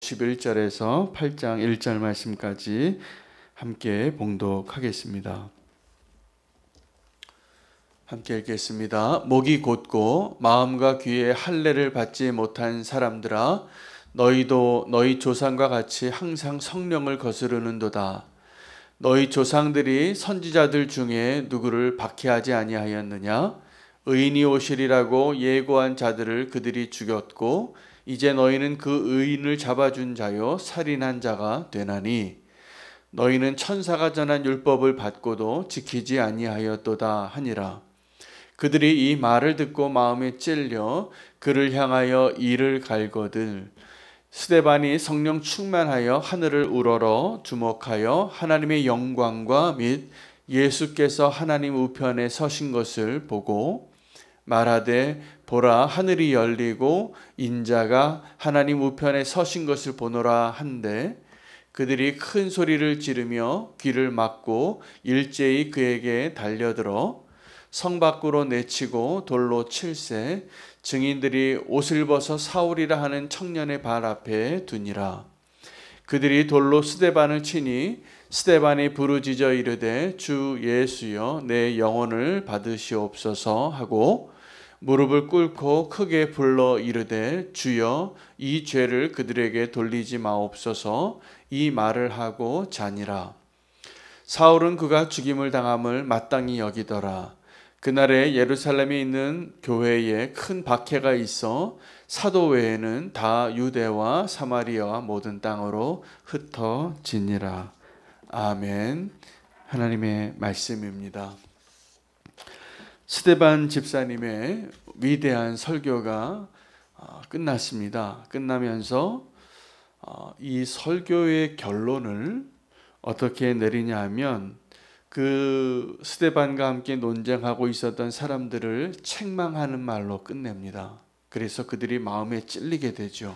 11절에서 8장 1절 말씀까지 함께 봉독하겠습니다. 함께 읽겠습니다. 목이 곧고 마음과 귀에 할례를 받지 못한 사람들아, 너희도 너희 조상과 같이 항상 성령을 거스르는도다. 너희 조상들이 선지자들 중에 누구를 박해하지 아니하였느냐? 의인이 오시리라고 예고한 자들을 그들이 죽였고 이제 너희는 그 의인을 잡아준 자요 살인한 자가 되나니 너희는 천사가 전한 율법을 받고도 지키지 아니하였도다 하니라. 그들이 이 말을 듣고 마음에 찔려 그를 향하여 이를 갈거들 스데반이 성령 충만하여 하늘을 우러러 주목하여 하나님의 영광과 및 예수께서 하나님 우편에 서신 것을 보고 말하되 보라 하늘이 열리고 인자가 하나님 우편에 서신 것을 보노라 한데 그들이 큰 소리를 지르며 귀를 막고 일제히 그에게 달려들어 성 밖으로 내치고 돌로 칠세 증인들이 옷을 벗어 사울이라 하는 청년의 발 앞에 두니라. 그들이 돌로 스데반을 치니 스데반이 부르짖어 이르되 주 예수여 내 영혼을 받으시옵소서 하고 무릎을 꿇고 크게 불러 이르되 주여 이 죄를 그들에게 돌리지 마옵소서 이 말을 하고 자니라. 사울은 그가 죽임을 당함을 마땅히 여기더라. 그날에 예루살렘에 있는 교회에 큰 박해가 있어 사도 외에는 다 유대와 사마리아와 모든 땅으로 흩어지니라. 아멘. 하나님의 말씀입니다. 스데반 집사님의 위대한 설교가 끝났습니다. 끝나면서 이 설교의 결론을 어떻게 내리냐 하면 그 스데반과 함께 논쟁하고 있었던 사람들을 책망하는 말로 끝냅니다. 그래서 그들이 마음에 찔리게 되죠.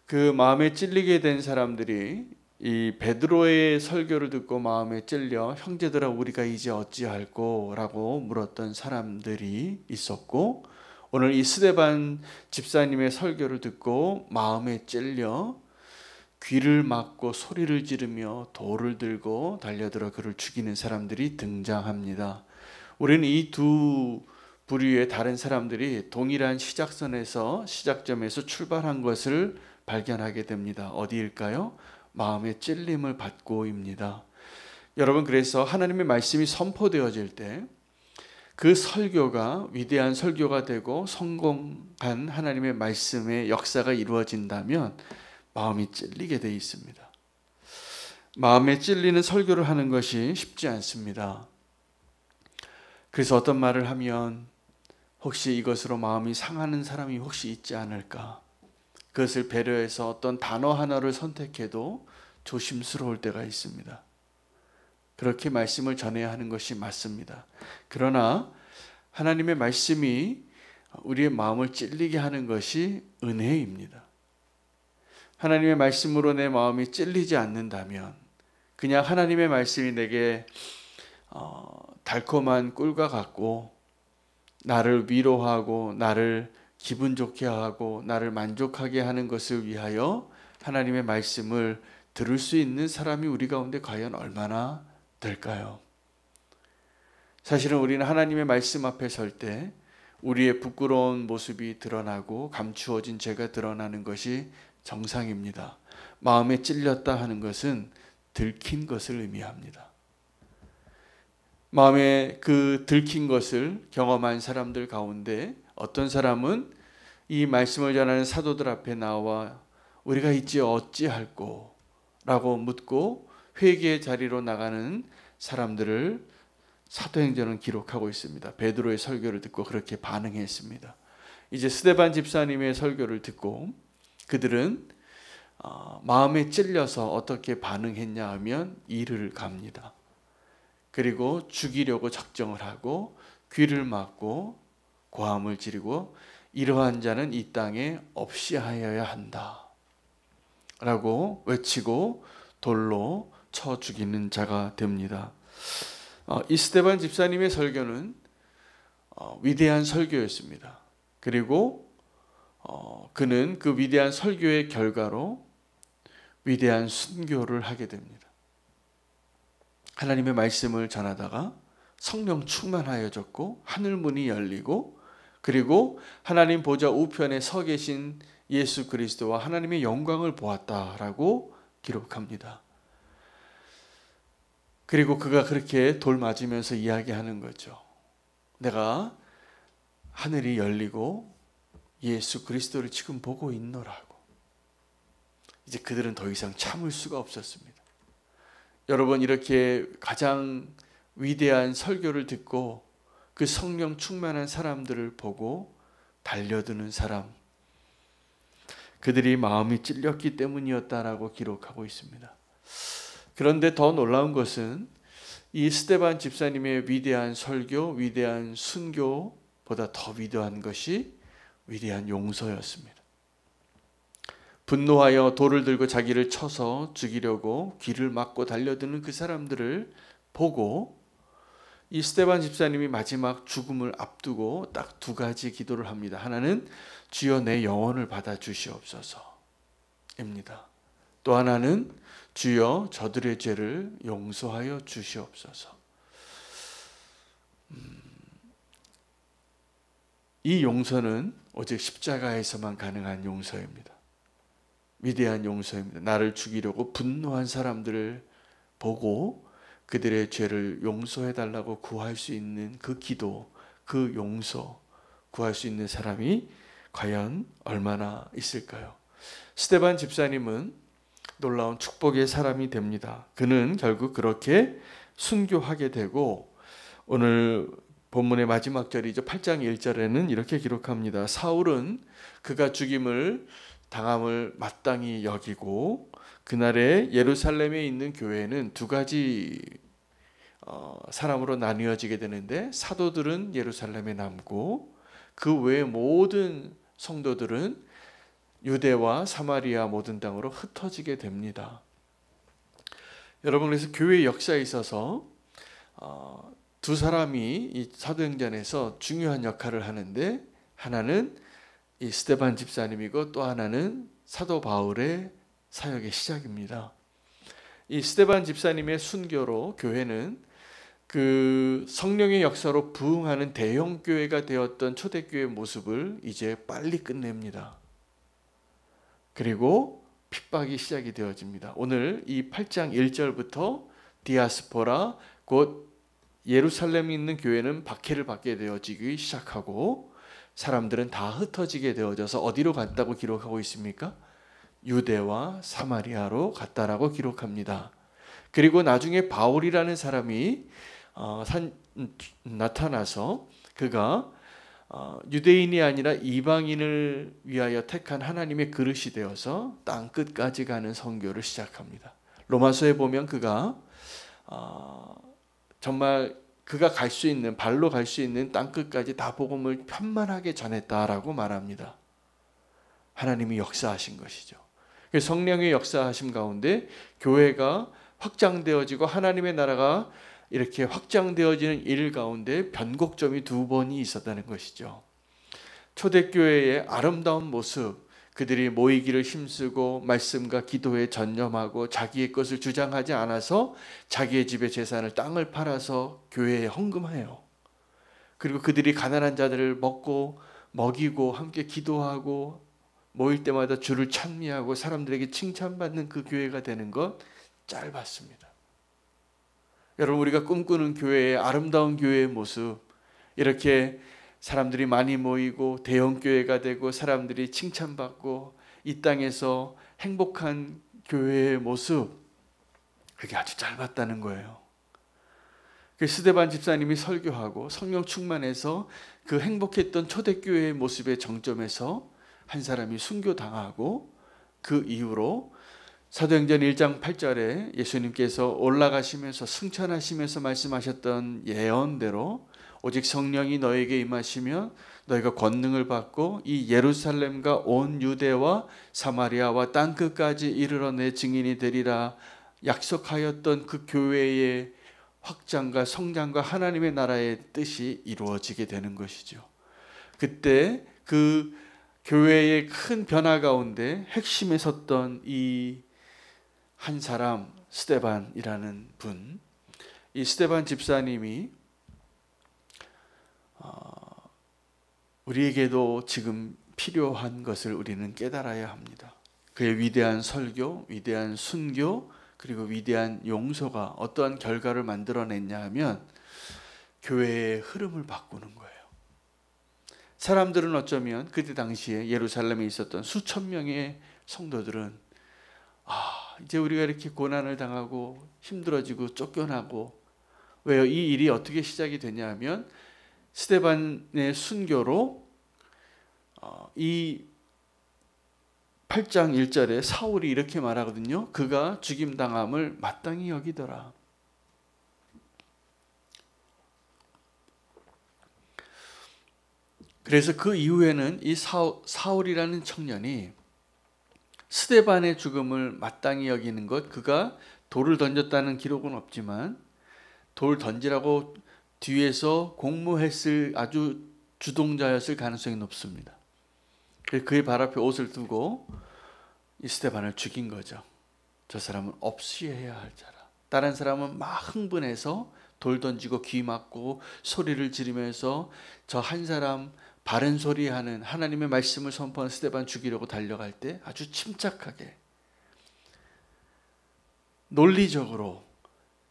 그 마음에 찔리게 된 사람들이 이 베드로의 설교를 듣고 마음에 찔려 형제들아 우리가 이제 어찌할꼬 라고 물었던 사람들이 있었고, 오늘 이 스데반 집사님의 설교를 듣고 마음에 찔려 귀를 막고 소리를 지르며 돌을 들고 달려들어 그를 죽이는 사람들이 등장합니다. 우리는 이 두 부류의 다른 사람들이 동일한 시작점에서 출발한 것을 발견하게 됩니다. 어디일까요? 마음의 찔림을 받고입니다. 여러분, 그래서 하나님의 말씀이 선포되어질 때 그 설교가 위대한 설교가 되고 성공한 하나님의 말씀의 역사가 이루어진다면 마음이 찔리게 돼 있습니다. 마음에 찔리는 설교를 하는 것이 쉽지 않습니다. 그래서 어떤 말을 하면 혹시 이것으로 마음이 상하는 사람이 혹시 있지 않을까? 그것을 배려해서 어떤 단어 하나를 선택해도 조심스러울 때가 있습니다. 그렇게 말씀을 전해야 하는 것이 맞습니다. 그러나 하나님의 말씀이 우리의 마음을 찔리게 하는 것이 은혜입니다. 하나님의 말씀으로 내 마음이 찔리지 않는다면 그냥 하나님의 말씀이 내게 달콤한 꿀과 같고 나를 위로하고 나를 기분 좋게 하고 나를 만족하게 하는 것을 위하여 하나님의 말씀을 들을 수 있는 사람이 우리 가운데 과연 얼마나 될까요? 사실은 우리는 하나님의 말씀 앞에 설 때 우리의 부끄러운 모습이 드러나고 감추어진 죄가 드러나는 것이 정상입니다. 마음에 찔렸다 하는 것은 들킨 것을 의미합니다. 마음에 그 들킨 것을 경험한 사람들 가운데 어떤 사람은 이 말씀을 전하는 사도들 앞에 나와 우리가 이제 어찌할꼬 라고 묻고 회개의 자리로 나가는 사람들을 사도행전은 기록하고 있습니다. 베드로의 설교를 듣고 그렇게 반응했습니다. 이제 스데반 집사님의 설교를 듣고 그들은 마음에 찔려서 어떻게 반응했냐 하면 이를 갑니다. 그리고 죽이려고 작정을 하고 귀를 막고 고함을 지르고 이러한 자는 이 땅에 없이 하여야 한다 라고 외치고 돌로 쳐 죽이는 자가 됩니다. 이 스데반 집사님의 설교는 위대한 설교였습니다. 그리고 그는 그 위대한 설교의 결과로 위대한 순교를 하게 됩니다. 하나님의 말씀을 전하다가 성령 충만하여졌고 하늘 문이 열리고 그리고 하나님 보좌 우편에 서 계신 예수 그리스도와 하나님의 영광을 보았다라고 기록합니다. 그리고 그가 그렇게 돌 맞으면서 이야기하는 거죠. 내가 하늘이 열리고 예수 그리스도를 지금 보고 있노라고. 이제 그들은 더 이상 참을 수가 없었습니다. 여러분, 이렇게 가장 위대한 설교를 듣고 그 성령 충만한 사람들을 보고 달려드는 사람, 그들이 마음이 찔렸기 때문이었다라고 기록하고 있습니다. 그런데 더 놀라운 것은 이 스데반 집사님의 위대한 설교, 위대한 순교보다 더 위대한 것이 위대한 용서였습니다. 분노하여 돌을 들고 자기를 쳐서 죽이려고 길을 막고 달려드는 그 사람들을 보고 이 스데반 집사님이 마지막 죽음을 앞두고 딱 두 가지 기도를 합니다. 하나는 주여 내 영혼을 받아 주시옵소서입니다. 또 하나는 주여 저들의 죄를 용서하여 주시옵소서. 이 용서는 오직 십자가에서만 가능한 용서입니다. 위대한 용서입니다. 나를 죽이려고 분노한 사람들을 보고 그들의 죄를 용서해달라고 구할 수 있는 그 기도, 그 용서 구할 수 있는 사람이 과연 얼마나 있을까요? 스데반 집사님은 놀라운 축복의 사람이 됩니다. 그는 결국 그렇게 순교하게 되고 오늘 본문의 마지막 절이죠. 8장 1절에는 이렇게 기록합니다. 사울은 그가 죽임을 당함을 마땅히 여기고 그날에 예루살렘에 있는 교회는 두 가지 사람으로 나뉘어지게 되는데 사도들은 예루살렘에 남고 그 외의 모든 성도들은 유대와 사마리아 모든 땅으로 흩어지게 됩니다. 여러분, 그래서 교회 역사에 있어서 두 사람이 이 사도행전에서 중요한 역할을 하는데 하나는 이 스데반 집사님이고 또 하나는 사도 바울의 사역의 시작입니다. 이 스데반 집사님의 순교로 교회는 그 성령의 역사로 부흥하는 대형 교회가 되었던 초대교회의 모습을 이제 빨리 끝냅니다. 그리고 핍박이 시작이 되어집니다. 오늘 이 8장 1절부터 디아스포라 곧 예루살렘에 있는 교회는 박해를 받게 되어지기 시작하고 사람들은 다 흩어지게 되어져서 어디로 갔다고 기록하고 있습니까? 유대와 사마리아로 갔다라고 기록합니다. 그리고 나중에 바울이라는 사람이 나타나서 그가 유대인이 아니라 이방인을 위하여 택한 하나님의 그릇이 되어서 땅 끝까지 가는 선교를 시작합니다. 로마서에 보면 그가 정말 그가 갈 수 있는 발로 갈 수 있는 땅 끝까지 다 복음을 편만하게 전했다라고 말합니다. 하나님이 역사하신 것이죠. 성령의 역사하심 가운데 교회가 확장되어지고 하나님의 나라가 이렇게 확장되어지는 일 가운데 변곡점이 두 번이 있었다는 것이죠. 초대교회의 아름다운 모습, 그들이 모이기를 힘쓰고 말씀과 기도에 전념하고 자기의 것을 주장하지 않아서 자기의 집의 재산을 땅을 팔아서 교회에 헌금해요. 그리고 그들이 가난한 자들을 먹고 먹이고 함께 기도하고 모일 때마다 주를 찬미하고 사람들에게 칭찬받는 그 교회가 되는 것 짧았습니다. 여러분, 우리가 꿈꾸는 교회의 아름다운 교회의 모습, 이렇게 사람들이 많이 모이고 대형 교회가 되고 사람들이 칭찬받고 이 땅에서 행복한 교회의 모습, 그게 아주 짧았다는 거예요. 스데반 집사님이 설교하고 성령 충만해서 그 행복했던 초대교회의 모습의 정점에서 한 사람이 순교당하고 그 이후로 사도행전 1장 8절에 예수님께서 올라가시면서 승천하시면서 말씀하셨던 예언대로 오직 성령이 너에게 임하시면 너희가 권능을 받고 이 예루살렘과 온 유대와 사마리아와 땅끝까지 이르러 내 증인이 되리라 약속하였던 그 교회의 확장과 성장과 하나님의 나라의 뜻이 이루어지게 되는 것이죠. 그때 그 교회의 큰 변화 가운데 핵심에 섰던 이 한 사람 스데반이라는 분, 이 스데반 집사님이 우리에게도 지금 필요한 것을 우리는 깨달아야 합니다. 그의 위대한 설교, 위대한 순교, 그리고 위대한 용서가 어떠한 결과를 만들어냈냐 하면 교회의 흐름을 바꾸는 거예요. 사람들은 어쩌면 그때 당시에 예루살렘에 있었던 수천 명의 성도들은 이제 우리가 이렇게 고난을 당하고 힘들어지고 쫓겨나고, 왜요? 이 일이 어떻게 시작이 되냐 하면 스데반의 순교로 이 8장 1절에 사울이 이렇게 말하거든요. 그가 죽임당함을 마땅히 여기더라. 그래서 그 이후에는 이 사울이라는 청년이 스데반의 죽음을 마땅히 여기는 것, 그가 돌을 던졌다는 기록은 없지만 돌 던지라고 뒤에서 공모했을 아주 주동자였을 가능성이 높습니다. 그의 발 앞에 옷을 두고 이 스데반을 죽인 거죠. 저 사람은 없이해야 할 자라. 다른 사람은 막 흥분해서 돌 던지고 귀 막고 소리를 지르면서 저 한 사람 바른 소리하는 하나님의 말씀을 선포하는 스데반 죽이려고 달려갈 때 아주 침착하게 논리적으로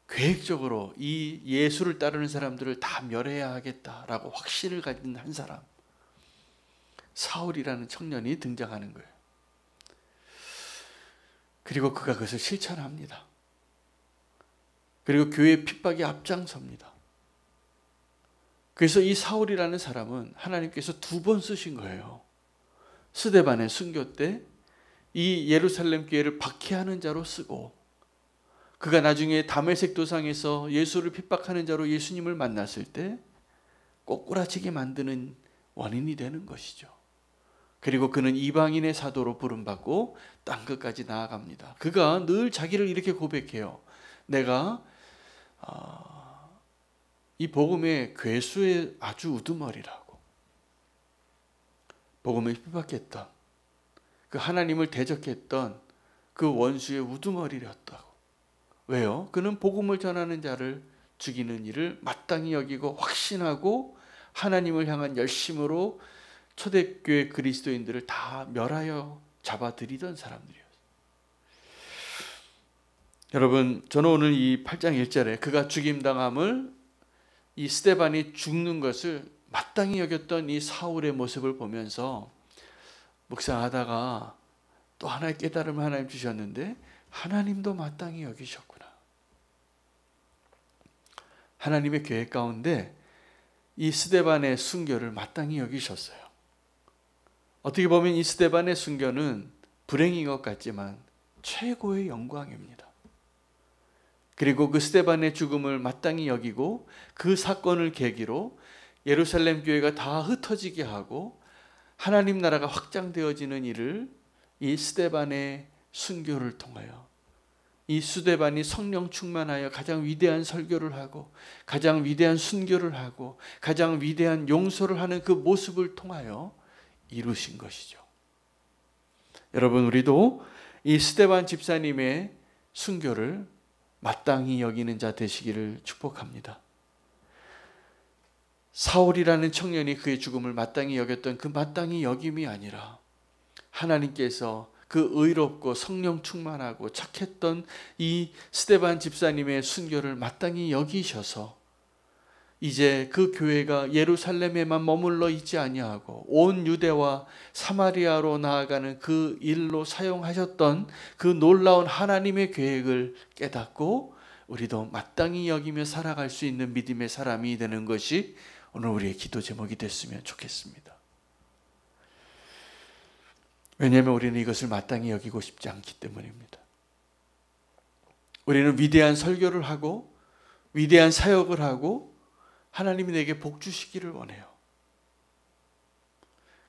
계획적으로 이 예수를 따르는 사람들을 다 멸해야 하겠다라고 확신을 가진 한 사람, 사울이라는 청년이 등장하는 거예요. 그리고 그가 그것을 실천합니다. 그리고 교회의 핍박에 앞장섭니다. 그래서 이 사울이라는 사람은 하나님께서 2번 쓰신 거예요. 스데반의 순교 때 이 예루살렘 교회를 박해하는 자로 쓰고, 그가 나중에 다메섹 도상에서 예수를 핍박하는 자로 예수님을 만났을 때 꼬꾸라지게 만드는 원인이 되는 것이죠. 그리고 그는 이방인의 사도로 부름받고 땅끝까지 나아갑니다. 그가 늘 자기를 이렇게 고백해요. 내가 이 복음의 괴수의 아주 우두머리라고. 복음을 핍박했던, 그 하나님을 대적했던 그 원수의 우두머리였다고. 왜요? 그는 복음을 전하는 자를 죽이는 일을 마땅히 여기고 확신하고 하나님을 향한 열심으로 초대교회 그리스도인들을 다 멸하여 잡아들이던 사람들이었어요. 여러분, 저는 오늘 이 8장 1절에 그가 죽임당함을, 이 스데반이 죽는 것을 마땅히 여겼던 이 사울의 모습을 보면서 묵상하다가 또 하나의 깨달음을 하나님 주셨는데, 하나님도 마땅히 여기셨구나. 하나님의 계획 가운데 이 스데반의 순교를 마땅히 여기셨어요. 어떻게 보면 이 스데반의 순교는 불행인 것 같지만 최고의 영광입니다. 그리고 그 스데반의 죽음을 마땅히 여기고 그 사건을 계기로 예루살렘 교회가 다 흩어지게 하고 하나님 나라가 확장되어지는 일을 이 스데반의 순교를 통하여, 이 스데반이 성령 충만하여 가장 위대한 설교를 하고 가장 위대한 순교를 하고 가장 위대한 용서를 하는 그 모습을 통하여 이루신 것이죠. 여러분, 우리도 이 스데반 집사님의 순교를 마땅히 여기는 자 되시기를 축복합니다. 사울이라는 청년이 그의 죽음을 마땅히 여겼던 그 마땅히 여김이 아니라 하나님께서 그 의롭고 성령 충만하고 착했던 이 스데반 집사님의 순교를 마땅히 여기셔서 이제 그 교회가 예루살렘에만 머물러 있지 아니하고 온 유대와 사마리아로 나아가는 그 일로 사용하셨던 그 놀라운 하나님의 계획을 깨닫고 우리도 마땅히 여기며 살아갈 수 있는 믿음의 사람이 되는 것이 오늘 우리의 기도 제목이 됐으면 좋겠습니다. 왜냐하면 우리는 이것을 마땅히 여기고 싶지 않기 때문입니다. 우리는 위대한 설교를 하고 위대한 사역을 하고 하나님이 내게 복 주시기를 원해요.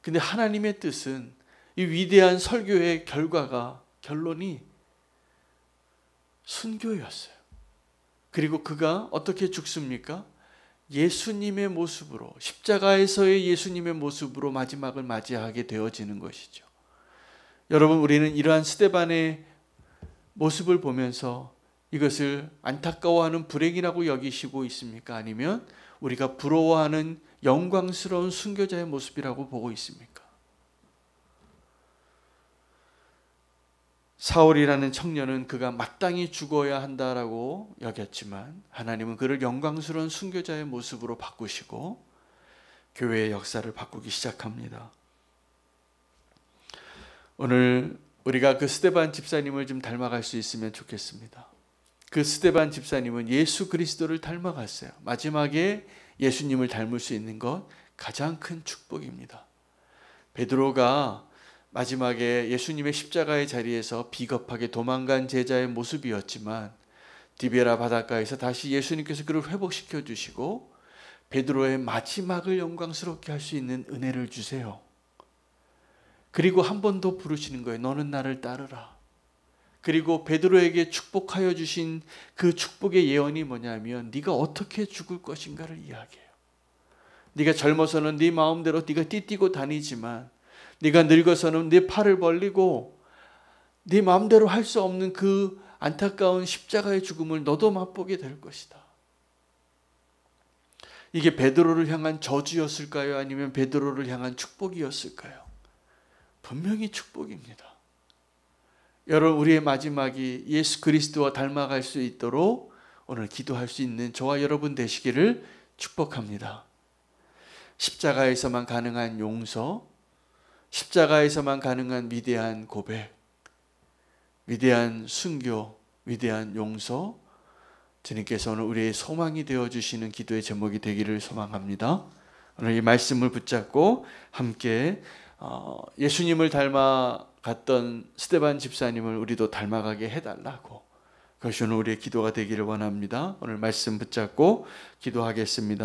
근데 하나님의 뜻은 이 위대한 설교의 결론이 순교였어요. 그리고 그가 어떻게 죽습니까? 예수님의 모습으로, 십자가에서의 예수님의 모습으로 마지막을 맞이하게 되어지는 것이죠. 여러분, 우리는 이러한 스데반의 모습을 보면서 이것을 안타까워하는 불행이라고 여기시고 있습니까? 아니면 우리가 부러워하는 영광스러운 순교자의 모습이라고 보고 있습니까? 사울이라는 청년은 그가 마땅히 죽어야 한다라고 여겼지만 하나님은 그를 영광스러운 순교자의 모습으로 바꾸시고 교회의 역사를 바꾸기 시작합니다. 오늘 우리가 그 스데반 집사님을 좀 닮아갈 수 있으면 좋겠습니다. 그 스데반 집사님은 예수 그리스도를 닮아갔어요. 마지막에 예수님을 닮을 수 있는 것 가장 큰 축복입니다. 베드로가 마지막에 예수님의 십자가의 자리에서 비겁하게 도망간 제자의 모습이었지만 디베라 바닷가에서 다시 예수님께서 그를 회복시켜 주시고 베드로의 마지막을 영광스럽게 할 수 있는 은혜를 주세요. 그리고 한 번 더 부르시는 거예요. 너는 나를 따르라. 그리고 베드로에게 축복하여 주신 그 축복의 예언이 뭐냐면 네가 어떻게 죽을 것인가를 이야기해요. 네가 젊어서는 네 마음대로 네가 띠뛰고 다니지만 네가 늙어서는 네 팔을 벌리고 네 마음대로 할 수 없는 그 안타까운 십자가의 죽음을 너도 맛보게 될 것이다. 이게 베드로를 향한 저주였을까요? 아니면 베드로를 향한 축복이었을까요? 분명히 축복입니다. 여러분, 우리의 마지막이 예수 그리스도와 닮아갈 수 있도록 오늘 기도할 수 있는 저와 여러분 되시기를 축복합니다. 십자가에서만 가능한 용서, 십자가에서만 가능한 위대한 고백, 위대한 순교, 위대한 용서, 주님께서 오늘 우리의 소망이 되어주시는 기도의 제목이 되기를 소망합니다. 오늘 이 말씀을 붙잡고 함께 예수님을 닮아갔던 스데반 집사님을 우리도 닮아가게 해달라고, 그것이 오늘 우리의 기도가 되기를 원합니다. 오늘 말씀 붙잡고 기도하겠습니다.